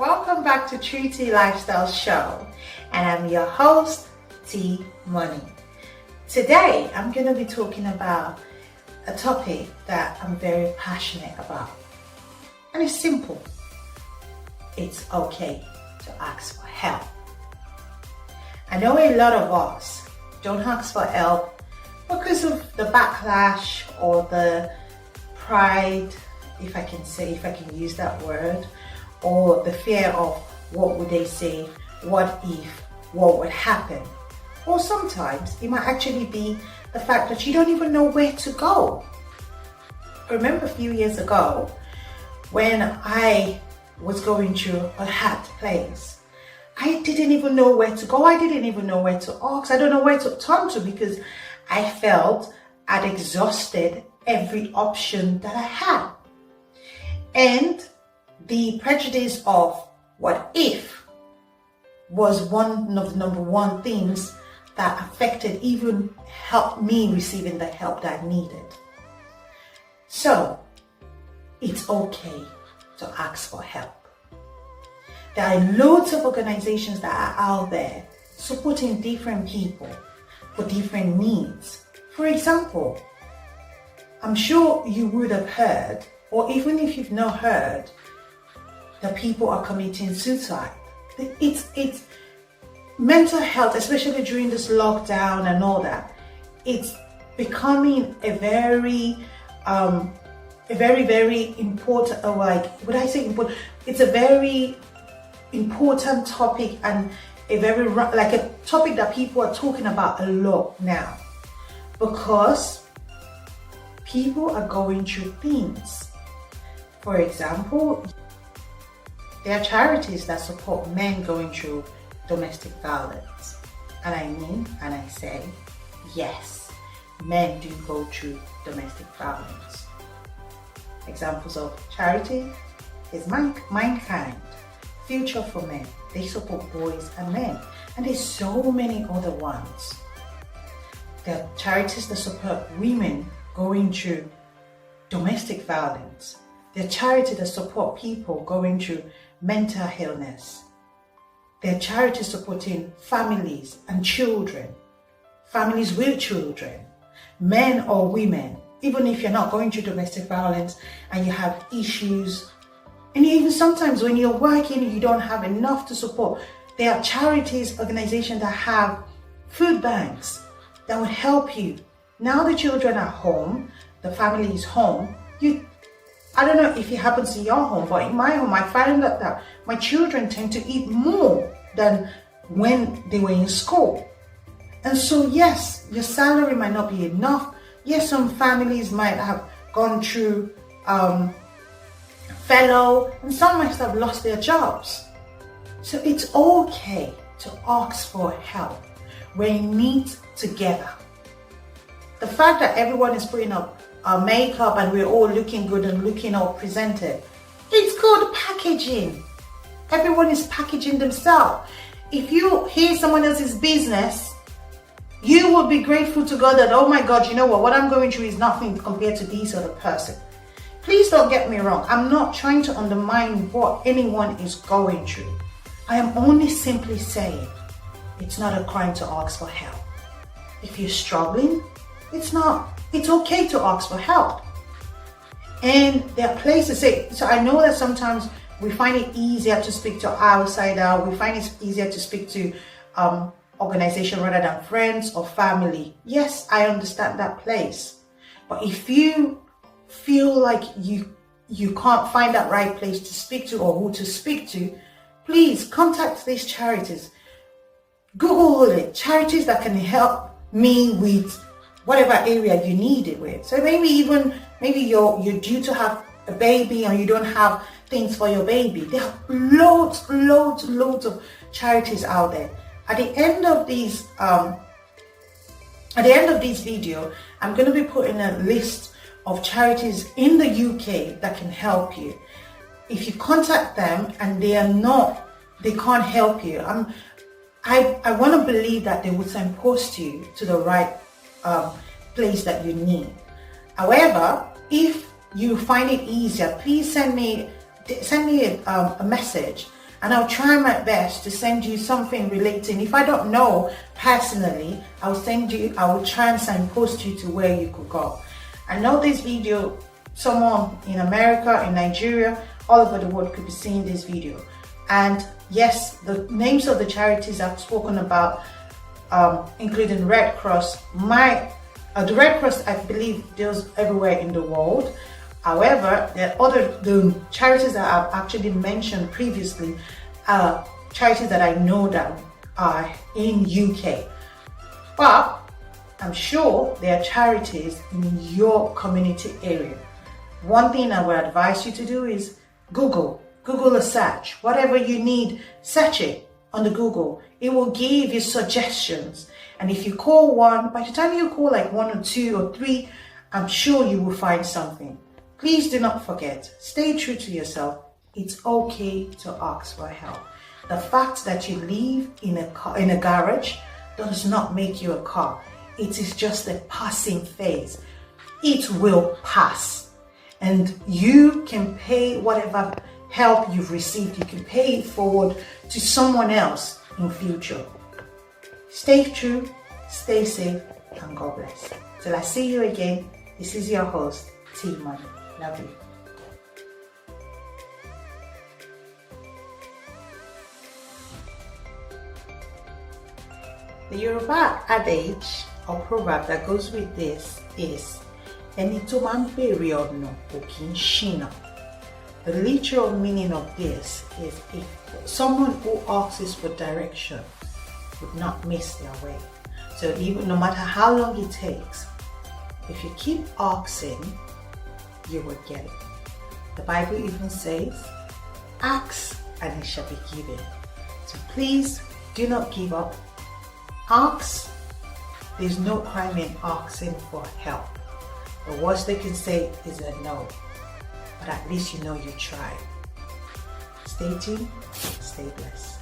Welcome back to Truetee Lifestyle Show, and I'm your host, T Money. Today, I'm going to be talking about a topic that I'm very passionate about, and it's simple. It's okay to ask for help. I know a lot of us don't ask for help because of the backlash or the pride, if I can use that word, or the fear of what would they say, what if, what would happen. Or sometimes it might actually be the fact that you don't even know where to go. I remember a few years ago when I was going through a hard place. I didn't even know where to go. I didn't even know where to ask. I don't know where to turn to because I felt I'd exhausted every option that I had. And the prejudice of what if was one of the number one things that affected even helped me receiving the help that I needed. So it's okay to ask for help. There are loads of organizations that are out there supporting different people for different needs. For example, I'm sure you would have heard, or even if you've not heard, that people are committing suicide. It's mental health, especially during this lockdown and all that. It's becoming a very important, it's a very important topic, and a topic that people are talking about a lot now, because people are going through things. For example, there are charities that support men going through domestic violence. And I mean, and I say, yes, men do go through domestic violence. Examples of charity is Mankind, Future for Men. They support boys and men. And there's so many other ones. There are charities that support women going through domestic violence. There are charities that support people going through mental illness. There are charities supporting families and children, families with children, men or women, even if you're not going through domestic violence and you have issues. And even sometimes when you're working, you don't have enough to support. There are charities, organizations that have food banks that would help you. Now the children are home, the family is home, I don't know if it happens in your home, but in my home, I find that my children tend to eat more than when they were in school. And so, yes, your salary might not be enough. Yes, some families might have gone through furlough, and some might have lost their jobs. So it's okay to ask for help. We meet together. The fact that everyone is putting up our makeup and we're all looking good and looking all presented, it's called packaging. Everyone is packaging themselves. If you hear someone else's business, you will be grateful to God that, oh my God, you know what I'm going through is nothing compared to this other person. Please don't get me wrong. I'm not trying to undermine what anyone is going through. I am only simply saying it's not a crime to ask for help. If you're struggling, it's okay to ask for help. And there are places, so I know that sometimes we find it easier to speak to outsider, we find it easier to speak to organization rather than friends or family. Yes, I understand that place. But if you feel like you can't find that right place to speak to or who to speak to, please contact these charities. Google it, charities that can help me with whatever area you need it with. So maybe you're due to have a baby and you don't have things for your baby. There are loads of charities out there. At the end of this video, I'm going to be putting a list of charities in the UK that can help you. If you contact them and they can't help you, I want to believe that they would signpost you to the right place that you need. However, if you find it easier, please send me a message and I'll try my best to send you something relating. If I don't know personally, I will try and signpost you to where you could go. I know this video, someone in America, in Nigeria, all over the world could be seeing this video. And yes, the names of the charities I've spoken about, including Red Cross, the Red Cross, I believe, deals everywhere in the world. However, the charities that I've actually mentioned previously are charities that I know that are in UK. But I'm sure there are charities in your community area. One thing I would advise you to do is Google a search. Whatever you need, search it on the Google. It will give you suggestions. And if you call one, by the time you call like 1 or 2 or 3, I'm sure you will find something. Please do not forget, stay true to yourself. It's okay to ask for help. The fact that you live in a garage does not make you a car. It is just a passing phase. It will pass. And you can pay whatever help you've received. You can pay it forward to someone else in future. Stay true, stay safe, and God bless. Till I see you again, this is your host, T Money. Love you. The Yoruba adage or proverb that goes with this is "Ẹni tó máa ń béèrè ọ̀nà kò kí ń ṣìnà." The literal meaning of this is if someone who asks for direction would not miss their way. So even no matter how long it takes, if you keep asking, you will get it. The Bible even says, "Ask and it shall be given." So please do not give up. Ask. There's no crime in asking for help. The worst they can say is a no, but at least you know you tried. Stay tuned, stay blessed.